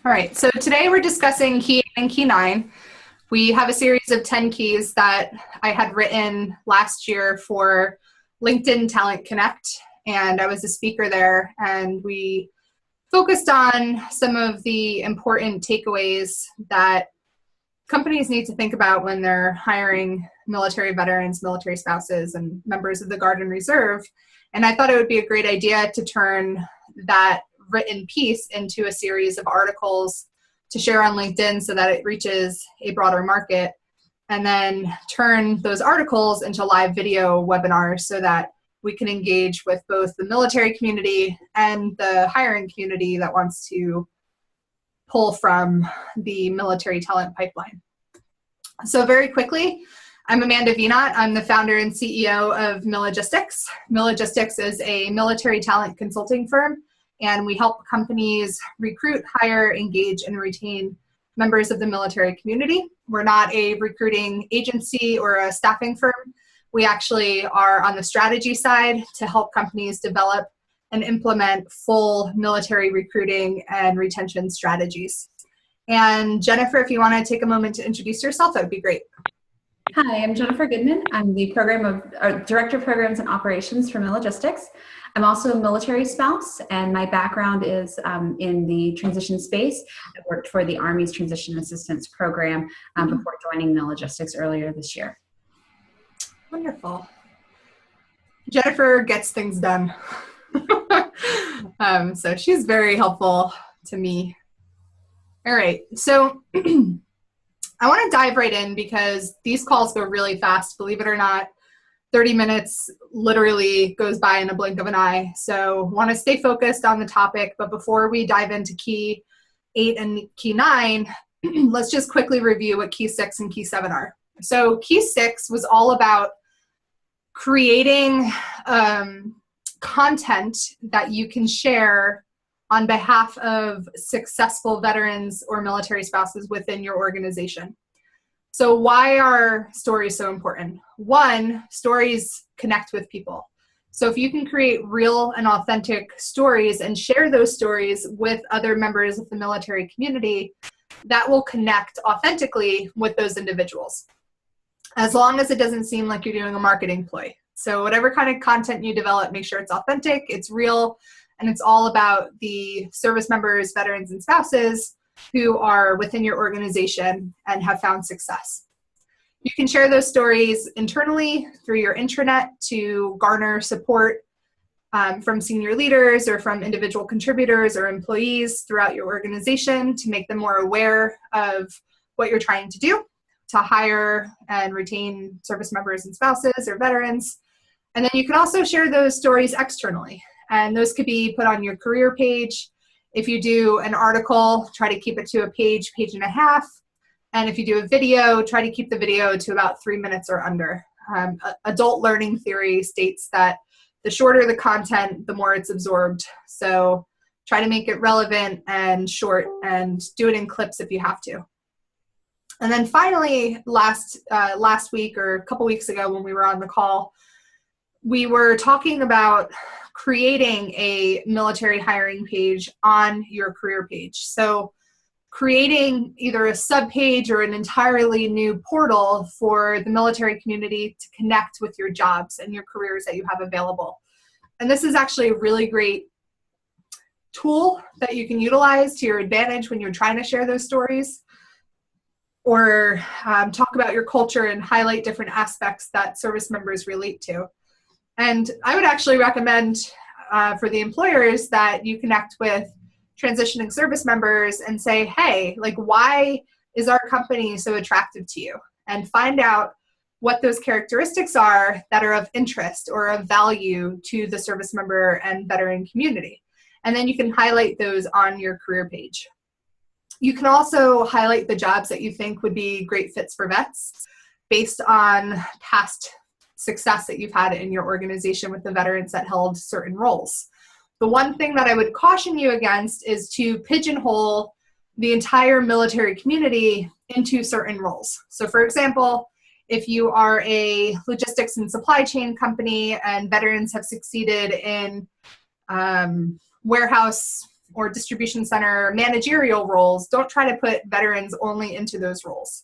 All right, so today we're discussing Key 8 and Key 9. We have a series of 10 keys that I had written last year for LinkedIn Talent Connect, and I was a speaker there, and we focused on some of the important takeaways that companies need to think about when they're hiring military veterans, military spouses, and members of the Guard and Reserve. And I thought it would be a great idea to turn that written piece into a series of articles to share on LinkedIn so that it reaches a broader market, and then turn those articles into live video webinars so that we can engage with both the military community and the hiring community that wants to pull from the military talent pipeline. So very quickly, I'm Amanda Vienot. I'm the founder and CEO of Milogistics. Milogistics is a military talent consulting firm, and we help companies recruit, hire, engage, and retain members of the military community. We're not a recruiting agency or a staffing firm. We actually are on the strategy side to help companies develop and implement full military recruiting and retention strategies. And Jennifer, if you want to take a moment to introduce yourself, that would be great. Hi, I'm Jennifer Goodman. I'm the Director of Programs and Operations for Milogistics. I'm also a military spouse, and my background is in the transition space. I worked for the Army's Transition Assistance Program before joining Milogistics earlier this year. Wonderful. Jennifer gets things done. So she's very helpful to me. All right, so I want to dive right in because these calls go really fast, believe it or not. 30 minutes literally goes by in a blink of an eye. So want to stay focused on the topic, but before we dive into Key 8 and Key 9, let's just quickly review what Key 6 and Key 7 are. So Key 6 was all about creating content that you can share on behalf of successful veterans or military spouses within your organization. So why are stories so important? One, stories connect with people. So if you can create real and authentic stories and share those stories with other members of the military community, that will connect authentically with those individuals, as long as it doesn't seem like you're doing a marketing ploy. So whatever kind of content you develop, make sure it's authentic, it's real, and it's all about the service members, veterans, and spouses who are within your organization and have found success. You can share those stories internally through your intranet to garner support from senior leaders or from individual contributors or employees throughout your organization to make them more aware of what you're trying to do to hire and retain service members and spouses or veterans. And then you can also share those stories externally. And those could be put on your career page. If you do an article, try to keep it to a page, page and a half. And if you do a video, try to keep the video to about 3 minutes or under. Adult learning theory states that the shorter the content, the more it's absorbed. So try to make it relevant and short, and do it in clips if you have to. And then finally, last week or a couple weeks ago when we were on the call, we were talking about creating a military hiring page on your career page. So creating either a subpage or an entirely new portal for the military community to connect with your jobs and your careers that you have available. And this is actually a really great tool that you can utilize to your advantage when you're trying to share those stories, or talk about your culture and highlight different aspects that service members relate to. And I would actually recommend for the employers that you connect with transitioning service members and say, hey, like, why is our company so attractive to you? And find out what those characteristics are that are of interest or of value to the service member and veteran community. And then you can highlight those on your career page. You can also highlight the jobs that you think would be great fits for vets based on past success that you've had in your organization with the veterans that held certain roles. The one thing that I would caution you against is to pigeonhole the entire military community into certain roles. So for example, if you are a logistics and supply chain company and veterans have succeeded in warehouse or distribution center managerial roles, don't try to put veterans only into those roles.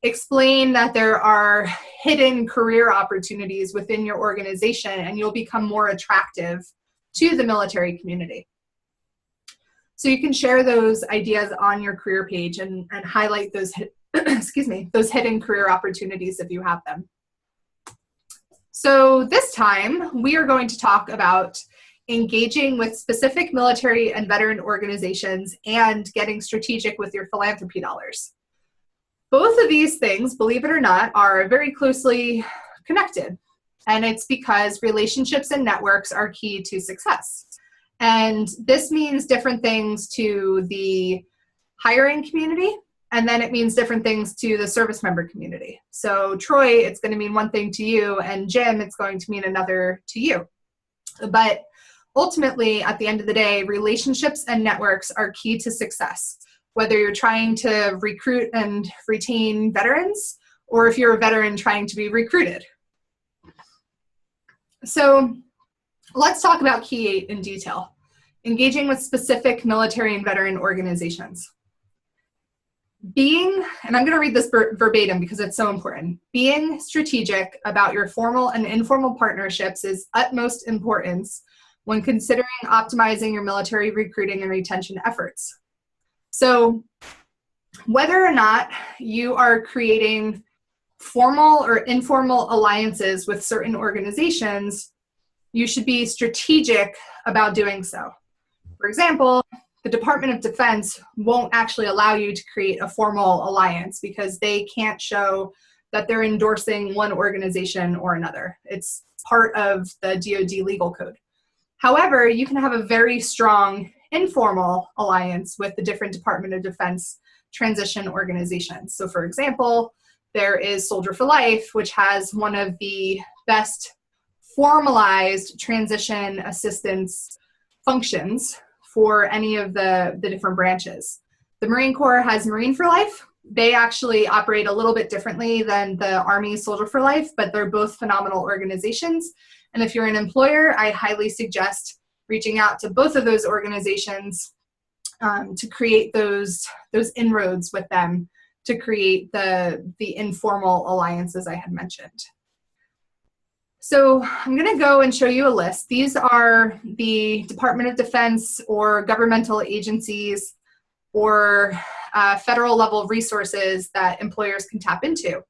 Explain that there are hidden career opportunities within your organization, and you'll become more attractive to the military community. So you can share those ideas on your career page and highlight those, excuse me, those hidden career opportunities if you have them. So this time we are going to talk about engaging with specific military and veteran organizations and getting strategic with your philanthropy dollars. Both of these things, believe it or not, are very closely connected. And it's because relationships and networks are key to success. And this means different things to the hiring community, and then it means different things to the service member community. So Troy, it's going to mean one thing to you, and Jim, it's going to mean another to you. But ultimately, at the end of the day, relationships and networks are key to success, whether you're trying to recruit and retain veterans, or if you're a veteran trying to be recruited. So let's talk about Key 8 in detail. Engaging with specific military and veteran organizations. And I'm going to read this verbatim because it's so important. Being strategic about your formal and informal partnerships is utmost importance when considering optimizing your military recruiting and retention efforts. So whether or not you are creating formal or informal alliances with certain organizations, you should be strategic about doing so. For example, the Department of Defense won't actually allow you to create a formal alliance because they can't show that they're endorsing one organization or another. It's part of the DoD legal code. However, you can have a very strong informal alliance with the different Department of Defense transition organizations. So for example, there is Soldier for Life, which has one of the best formalized transition assistance functions for any of the different branches. The Marine Corps has Marine for Life. They actually operate a little bit differently than the Army's Soldier for Life, but they're both phenomenal organizations. And if you're an employer, I highly suggest reaching out to both of those organizations to create those inroads with them to create the informal alliances I had mentioned. So I'm going to go and show you a list. These are the Department of Defense or governmental agencies or federal level resources that employers can tap into.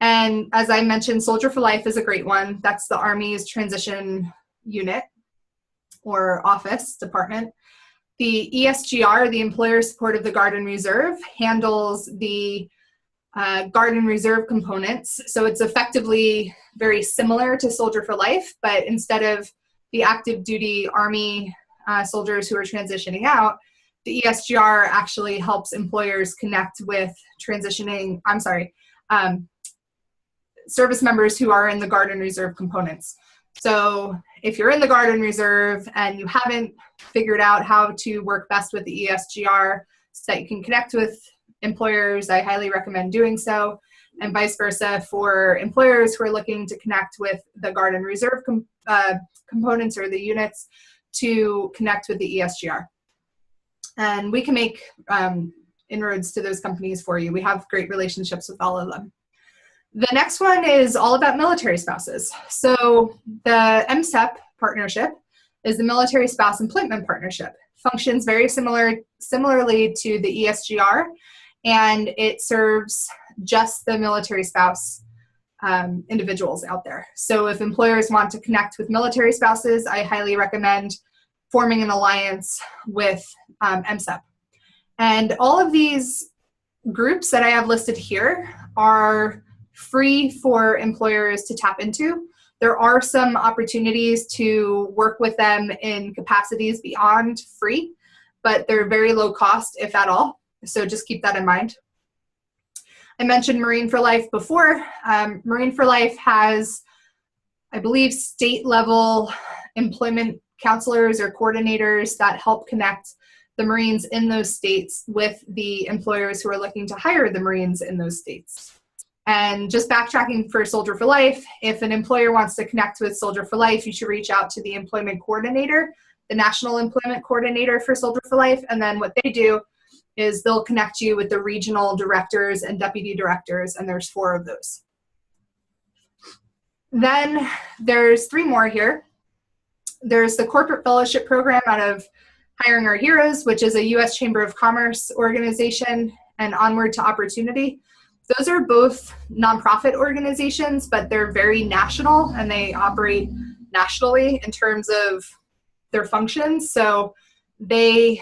And as I mentioned, Soldier for Life is a great one. That's the Army's transition unit or office department. The ESGR, the Employer Support of the Guard and Reserve, handles the Guard and Reserve components. So it's effectively very similar to Soldier for Life, but instead of the active duty Army soldiers who are transitioning out, the ESGR actually helps employers connect with service members who are in the Guard and Reserve components. So if you're in the Guard and Reserve and you haven't figured out how to work best with the ESGR so that you can connect with employers, I highly recommend doing so, and vice versa for employers who are looking to connect with the Guard and Reserve components or the units to connect with the ESGR. And we can make inroads to those companies for you. We have great relationships with all of them. The next one is all about military spouses. So the MSEP partnership is the Military Spouse Employment Partnership. Functions very similarly to the ESGR, and it serves just the military spouse individuals out there. So if employers want to connect with military spouses, I highly recommend forming an alliance with MSEP. And all of these groups that I have listed here are free for employers to tap into. There are some opportunities to work with them in capacities beyond free, but they're very low cost, if at all. So just keep that in mind. I mentioned Marine for Life before. Marine for Life has, I believe, state level employment counselors or coordinators that help connect the Marines in those states with the employers who are looking to hire the Marines in those states. And just backtracking for Soldier for Life, if an employer wants to connect with Soldier for Life, you should reach out to the employment coordinator the National Employment Coordinator for Soldier for Life. And then what they do is they'll connect you with the regional directors and deputy directors, and there's 4 of those. Then there's 3 more here. There's the Corporate Fellowship Program out of Hiring Our Heroes, which is a U.S. Chamber of Commerce organization, and Onward to Opportunity. Those are both nonprofit organizations, but they're very national, and they operate nationally in terms of their functions. So they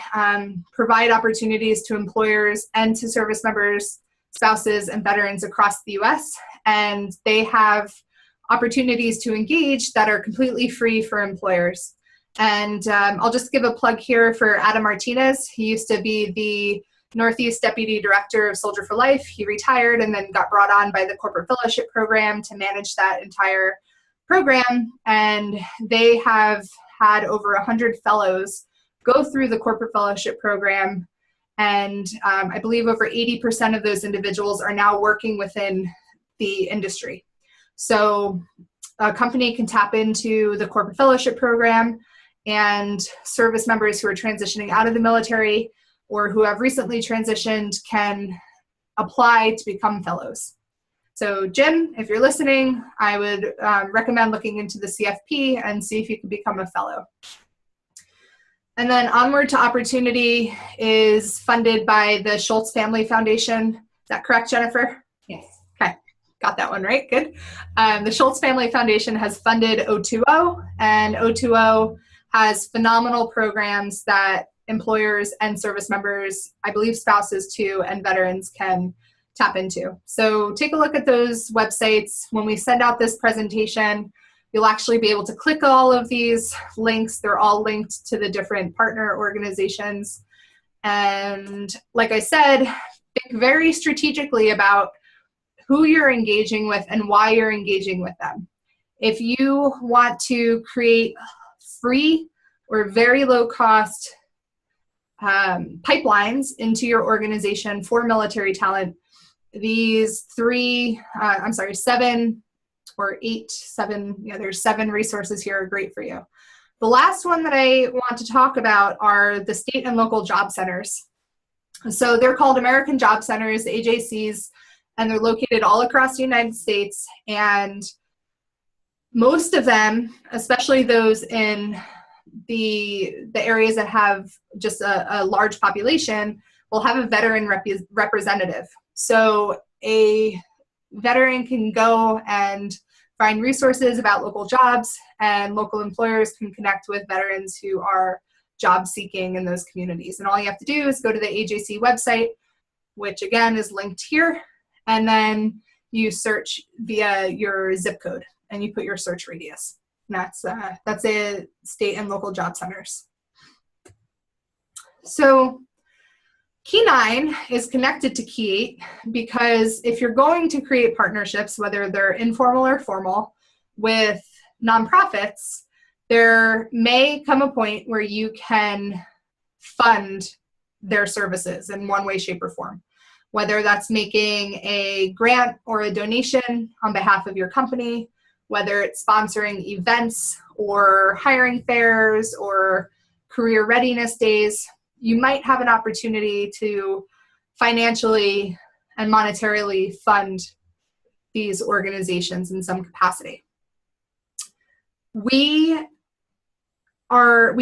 provide opportunities to employers and to service members, spouses, and veterans across the U.S., and they have opportunities to engage that are completely free for employers. And I'll just give a plug here for Adam Martinez. He used to be the Northeast Deputy Director of Soldier for Life. He retired and then got brought on by the Corporate Fellowship Program to manage that entire program. And they have had over 100 fellows go through the Corporate Fellowship Program. And I believe over 80% of those individuals are now working within the industry. So a company can tap into the Corporate Fellowship Program, and service members who are transitioning out of the military or who have recently transitioned can apply to become fellows. So Jim, if you're listening, I would recommend looking into the CFP and see if you can become a fellow. And then Onward to Opportunity is funded by the Schultz Family Foundation. Is that correct, Jennifer? Yes. Okay, got that one right, good. The Schultz Family Foundation has funded O2O, and O2O has phenomenal programs that employers and service members, I believe spouses too, and veterans can tap into. So take a look at those websites. When we send out this presentation, you'll actually be able to click all of these links. They're all linked to the different partner organizations. And like I said, think very strategically about who you're engaging with and why you're engaging with them. If you want to create free or very low cost pipelines into your organization for military talent, these 7 or 8, 7, there's 7 resources here are great for you. The last one that I want to talk about are the state and local job centers. So they're called American Job Centers, AJCs, and they're located all across the United States. And most of them, especially those in the areas that have just a large population, will have a veteran representative. So a veteran can go and find resources about local jobs, and local employers can connect with veterans who are job seeking in those communities. And all you have to do is go to the AJC website, which again is linked here, and then you search via your zip code and you put your search radius. And that's a state and local job centers. So Key 9 is connected to Key 8 because if you're going to create partnerships, whether they're informal or formal, with nonprofits, there may come a point where you can fund their services in one way, shape, or form. Whether that's making a grant or a donation on behalf of your company, whether it's sponsoring events or hiring fairs or career readiness days, you might have an opportunity to financially and monetarily fund these organizations in some capacity. We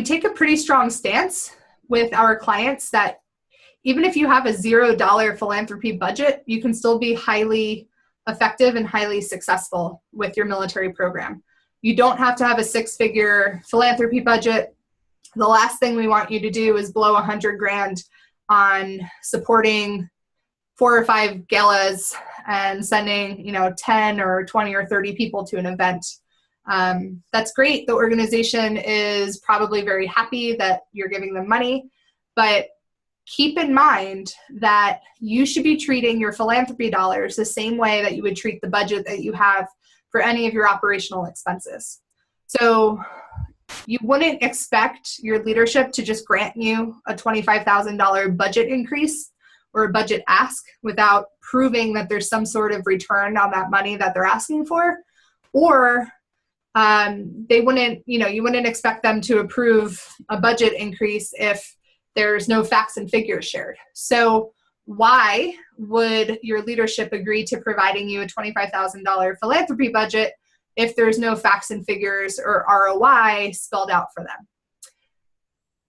take a pretty strong stance with our clients that even if you have a $0 philanthropy budget, you can still be highly effective and highly successful with your military program. You don't have to have a 6-figure philanthropy budget. The last thing we want you to do is blow $100,000 on supporting 4 or 5 galas and sending, 10 or 20 or 30 people to an event. That's great. The organization is probably very happy that you're giving them money, but keep in mind that you should be treating your philanthropy dollars the same way that you would treat the budget that you have for any of your operational expenses. So you wouldn't expect your leadership to just grant you a $25,000 budget increase or a budget ask without proving that there's some sort of return on that money that they're asking for, or They wouldn't, you wouldn't expect them to approve a budget increase if there's no facts and figures shared. So why would your leadership agree to providing you a $25,000 philanthropy budget if there's no facts and figures or ROI spelled out for them?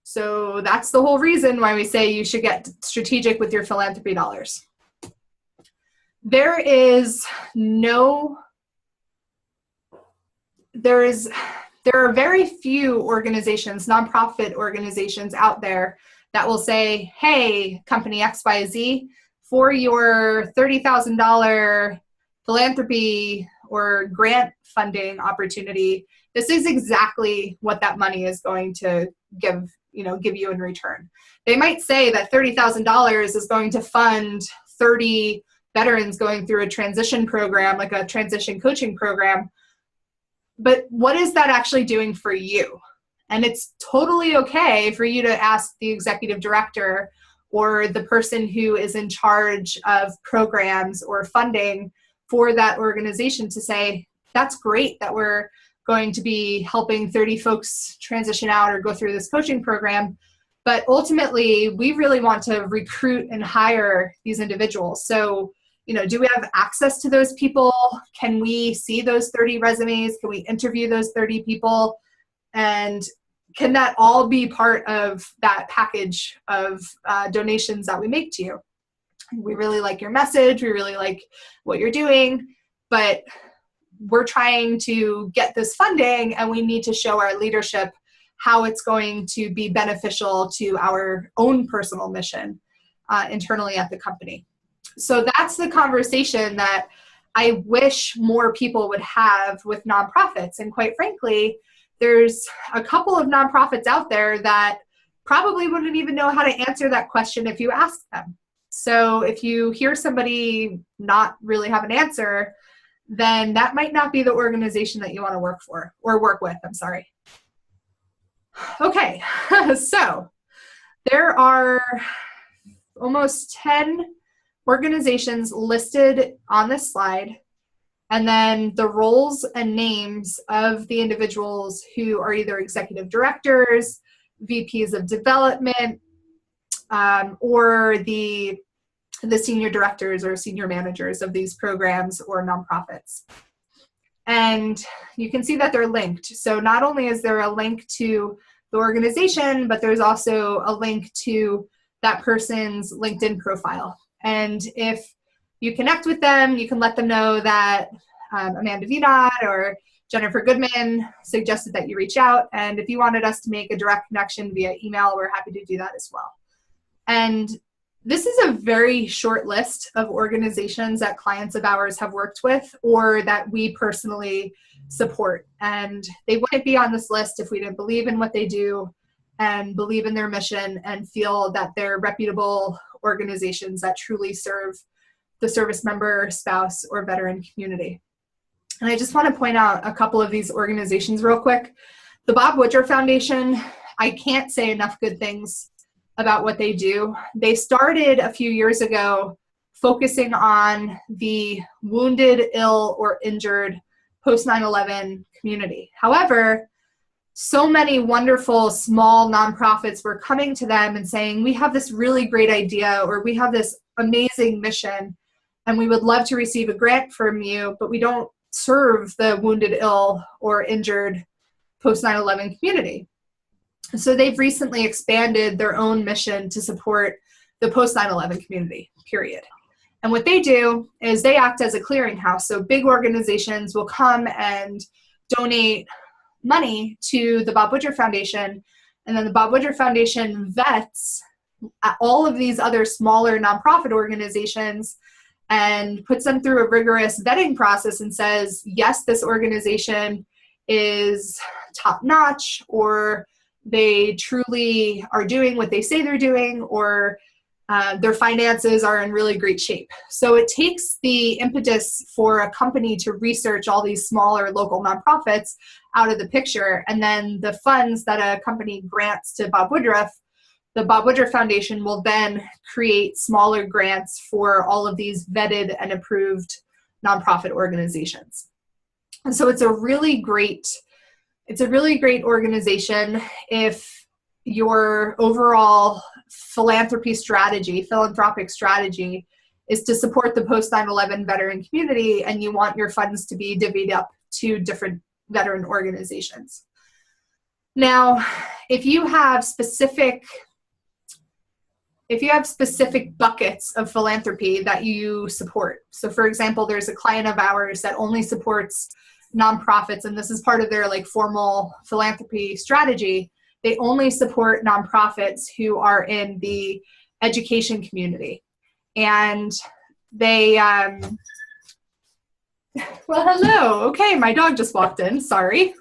So that's the whole reason why we say you should get strategic with your philanthropy dollars. There are very few organizations, nonprofit organizations out there that will say, hey, company XYZ, for your $30,000 philanthropy or grant funding opportunity, this is exactly what that money is going to give you in return. They might say that $30,000 is going to fund 30 veterans going through a transition program, like a transition coaching program. But what is that actually doing for you? And it's totally okay for you to ask the executive director or the person who is in charge of programs or funding for that organization to say, that's great that we're going to be helping 30 folks transition out or go through this coaching program. But ultimately, we really want to recruit and hire these individuals. So, do we have access to those people? Can we see those 30 resumes? Can we interview those 30 people? And can that all be part of that package of donations that we make to you? We really like your message. We really like what you're doing, but we're trying to get this funding and we need to show our leadership how it's going to be beneficial to our own personal mission internally at the company. So that's the conversation that I wish more people would have with nonprofits. And quite frankly, there's a couple of nonprofits out there that probably wouldn't even know how to answer that question if you asked them. So if you hear somebody not really have an answer, then that might not be the organization that you want to work for or work with. I'm sorry. Okay, so there are almost 10 organizations listed on this slide, and then the roles and names of the individuals who are either executive directors, VPs of development, or the senior directors or senior managers of these programs or nonprofits. And you can see that they're linked. So not only is there a link to the organization, but there's also a link to that person's LinkedIn profile. And if you connect with them, you can let them know that Amanda Vinod or Jennifer Goodman suggested that you reach out. And if you wanted us to make a direct connection via email, we're happy to do that as well. And this is a very short list of organizations that clients of ours have worked with or that we personally support. And they wouldn't be on this list if we didn't believe in what they do and believe in their mission and feel that they're reputable organizations that truly serve the service member, spouse, or veteran community. And I just want to point out a couple of these organizations real quick. The Bob Woodruff Foundation, I can't say enough good things about what they do. They started a few years ago focusing on the wounded, ill, or injured post 9/11 community. However, so many wonderful small nonprofits were coming to them and saying, we have this really great idea, or we have this amazing mission, and we would love to receive a grant from you, but we don't serve the wounded, ill, or injured post 9/11 community. So they've recently expanded their own mission to support the post 9/11 community, period. And what they do is they act as a clearinghouse. So big organizations will come and donate money to the Bob Woodruff Foundation, and then the Bob Woodruff Foundation vets all of these other smaller nonprofit organizations and puts them through a rigorous vetting process and says, yes, this organization is top-notch, or they truly are doing what they say they're doing, or their finances are in really great shape. So it takes the impetus for a company to research all these smaller local nonprofits out of the picture, and then the funds that a company grants to Bob Woodruff, the Bob Woodruff Foundation will then create smaller grants for all of these vetted and approved nonprofit organizations. And so it's a really great organization if your overall philanthropic strategy is to support the post 9/11 veteran community, and you want your funds to be divvied up to different veteran organizations. Now, if you have specific buckets of philanthropy that you support, so for example, there's a client of ours that only supports nonprofits, and this is part of their like formal philanthropy strategy. They only support nonprofits who are in the education community. And they, well, hello. Okay, my dog just walked in, sorry.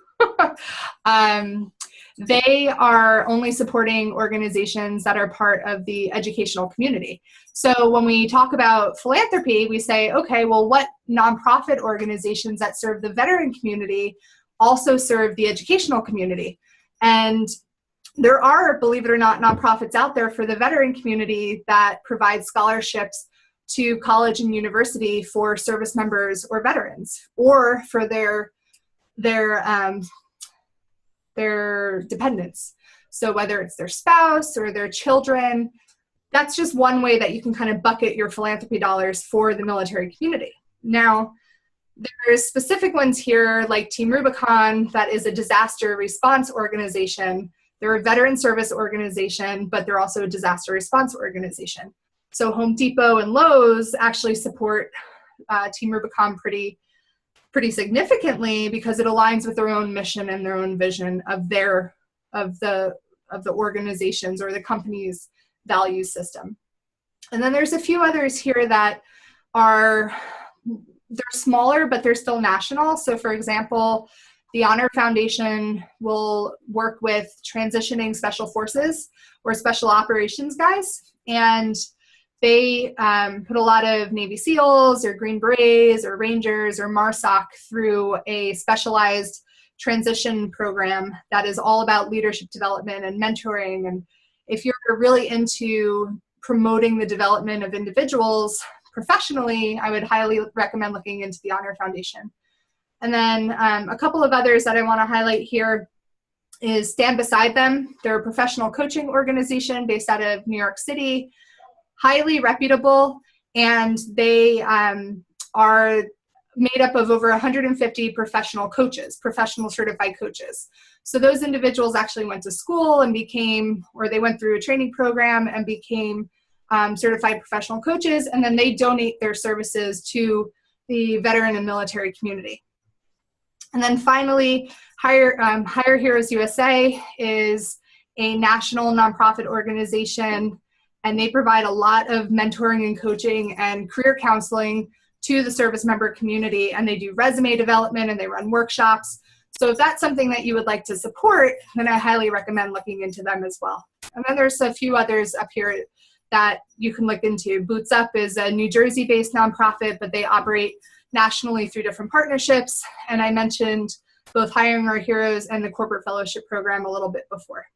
They are only supporting organizations that are part of the educational community. So when we talk about philanthropy, we say, okay, well, what nonprofit organizations that serve the veteran community also serve the educational community? And there are, believe it or not, nonprofits out there for the veteran community that provide scholarships to college and university for service members or veterans, or for their dependents. So whether it's their spouse or their children, that's just one way that you can kind of bucket your philanthropy dollars for the military community. Now, there's specific ones here like Team Rubicon, that is a disaster response organization. They're a veteran service organization, but they're also a disaster response organization. So Home Depot and Lowe's actually support Team Rubicon pretty significantly, because it aligns with their own mission and their own vision of the organizations or the company's value system. And then there's a few others here that they're smaller, but they're still national. So for example, the Honor Foundation will work with transitioning special forces or special operations guys, and they put a lot of Navy SEALs or Green Berets or Rangers or MARSOC through a specialized transition program that is all about leadership development and mentoring. And if you're really into promoting the development of individuals professionally, I would highly recommend looking into the Honor Foundation. And then a couple of others that I want to highlight here is Stand Beside Them. They're a professional coaching organization based out of New York City, highly reputable, and they are made up of over 150 professional coaches, professional certified coaches. So those individuals actually went to school and they went through a training program and became certified professional coaches, and then they donate their services to the veteran and military community. And then finally, Hire Heroes USA is a national nonprofit organization, and they provide a lot of mentoring and coaching and career counseling to the service member community, and they do resume development and they run workshops. So if that's something that you would like to support, then I highly recommend looking into them as well. And then there's a few others up here that you can look into. Boots Up is a New Jersey-based nonprofit, but they operate nationally through different partnerships. And I mentioned both Hiring Our Heroes and the Corporate Fellowship Program a little bit before.